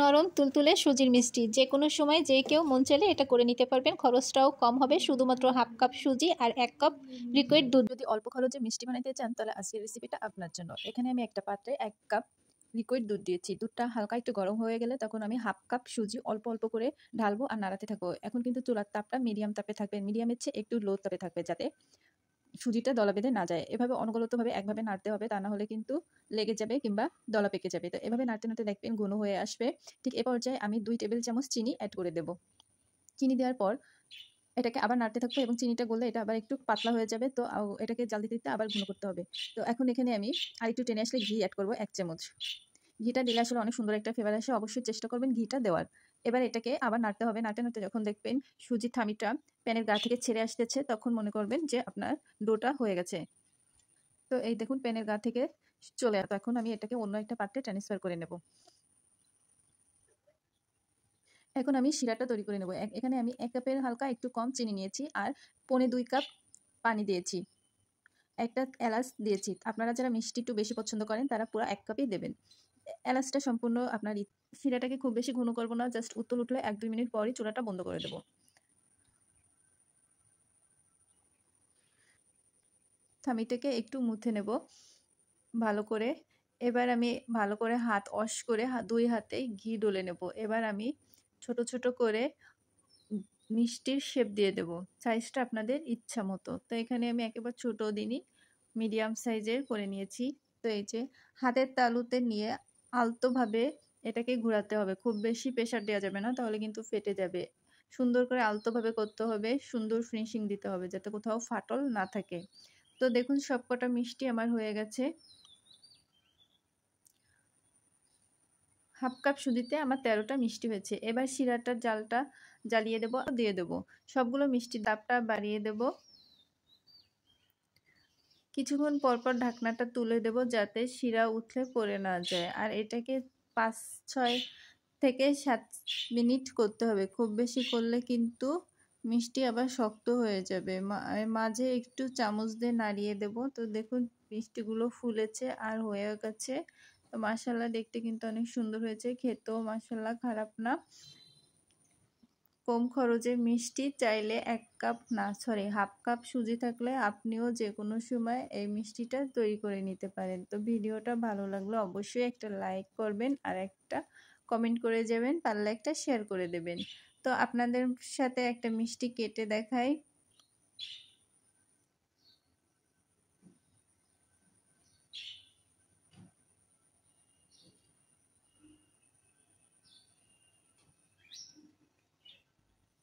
নরম তুলতুলে সুজির মিষ্টি যে কোনো সময় যে কেউ মন চাইলে এটা করে নিতে পারবেন। খরচটাও কম হবে, শুধুমাত্র হাফ কাপ সুজি আর 1 কাপ লিকুইড দুধ। যদি অল্প খরচে মিষ্টি বানাইতে চান তাহলে আজকের রেসিপিটা আপনার জন্য। এখানে আমি একটা পাত্রে 1 কাপ লিকুইড দুধ দিয়েছি। দুধটা হালকা একটু গরম হয়ে গেলে তখন আমি হাফ কাপ সুজি অল্প অল্প করে ঢালবো আর নাড়াতে থাকবো। এখন কিন্তু চুলার তাপটা মিডিয়াম তাপে থাকবে, মিডিয়ামের চেয়ে একটু লো তাপে থাকবে, যাতে সুজিটা দলা বেঁধে না যায়। এভাবে অনবরতভাবে একভাবে নাড়তে হবে, তা না হলে কিন্তু লেগে যাবে কিংবা দলা পেকে যাবে। তো এভাবে নাড়তে নাড়তে দেখবেন ঘন হয়ে আসবে। ঠিক এ পর্যায়ে আমি 2 টেবিল চামচ চিনি অ্যাড করে দেব। চিনি দেওয়ার পর এটাকে আবার নাড়তে থাকবো এবং চিনিটা গললে এটা আবার একটু পাতলা হয়ে যাবে। তো এটাকে জাল দিতে দিতে আবার ঘন করতে হবে। তো এখন এখানে আমি আরেকটু টেনে আসলে ঘি অ্যাড করবো 1 চামচ। ঘিটা দিলে আসলে অনেক সুন্দর একটা ফ্লেভার আসে, অবশ্যই চেষ্টা করবেন ঘিটা দেওয়ার। এবার এটাকে আবার নাড়তে হবে। নাড়তে নাড়তে যখন দেখবেন সুজির থামিটা প্যানের গা থেকে ছেড়ে আসতেছে, তখন মনে করবেন যে আপনার ডোটা হয়ে গেছে। তো এই দেখুন প্যানের গা থেকে চলে আসে। এখন আমি এটাকে অন্য একটা পাত্রে ট্রান্সফার করে নেব। এখন আমি শিরাটা তৈরি করে নেব। এখানে আমি 1 কাপের হালকা একটু কম চিনি নিয়েছি আর 1.25 কাপ পানি দিয়েছি। একটা এলাচ দিয়েছি। আপনারা যারা মিষ্টি একটু বেশি পছন্দ করেন তারা পুরো 1 কাপই দেবেন। এলাচটা সম্পূর্ণ আপনার শিরাটাকে খুব বেশি ঘন করব না, জাস্ট উতল উঠলে 1-2 মিনিট পরই চুলাটা বন্ধ করে দেব। থামিটাকে একটু মুথে নেব ভালো করে। এবার আমি ভালো করে হাত ওয়াশ করে 2 হাতেই ঘি ডলে নেব। এবার আমি ছোট ছোট করে মিষ্টির শেপ দিয়ে দেব। সাইজটা আপনাদের ইচ্ছা মতো। তো এখানে আমি একেবারে ছোট দিনই মিডিয়াম সাইজের করে নিয়েছি। তো এই যে হাতের তালুতে নিয়ে আলতোভাবে এটাকে ঘোরাতে হবে। খুব বেশি প্রেসার দেওয়া যাবে না, তাহলে কিন্তু ফেটে যাবে। সুন্দর করে আলতোভাবে করতে হবে, সুন্দর ফিনিশিং দিতে হবে যাতে কোথাও ফাটল না থাকে। তো দেখুন সবকটা মিষ্টি আমার হয়ে গেছে। হাফ কাপ সুজিতে আমার 13টা মিষ্টি হয়েছে। এবার শিরাটার জালটা জ্বালিয়ে দেব, দিয়ে দেব। সবগুলো মিষ্টির দাপটা বাড়িয়ে দেব। কিছুক্ষণ পরপর ঢাকনাটা তুলে দেব যাতে শিরা উঠলে পড়ে না যায়। আর এটাকে 5-6 থেকে 7 মিনিট করতে হবে। খুব বেশি করলে কিন্তু মিষ্টি আবার শক্ত হয়ে যাবে। মাঝে একটু চামচ দিয়ে নাড়িয়ে দেব। তো দেখুন মিষ্টিগুলো ফুলেছে আর হয়ে গেছে। তো মাশাআল্লাহ দেখতে কিন্তু অনেক সুন্দর হয়েছে, খেতেও মাশাআল্লাহ খারাপ না। কম খরচে মিষ্টি চাইলে 1 কাপ না সরি হাফ কাপ সুজি থাকলে আপনিও যে কোনো সময় এই মিষ্টিটা তৈরি করে নিতে পারেন। তো ভিডিওটা ভালো লাগলে অবশ্যই একটা লাইক করবেন আর একটা কমেন্ট করে যাবেন, পারলে একটা শেয়ার করে দেবেন। তো আপনাদের সাথে একটা মিষ্টি কেটে দেখাই।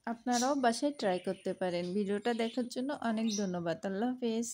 আপনারাও বাসায় ট্রাই করতে পারেন। ভিডিওটা দেখার জন্য অনেক ধন্যবাদ। আল্লাহ হাফেজ।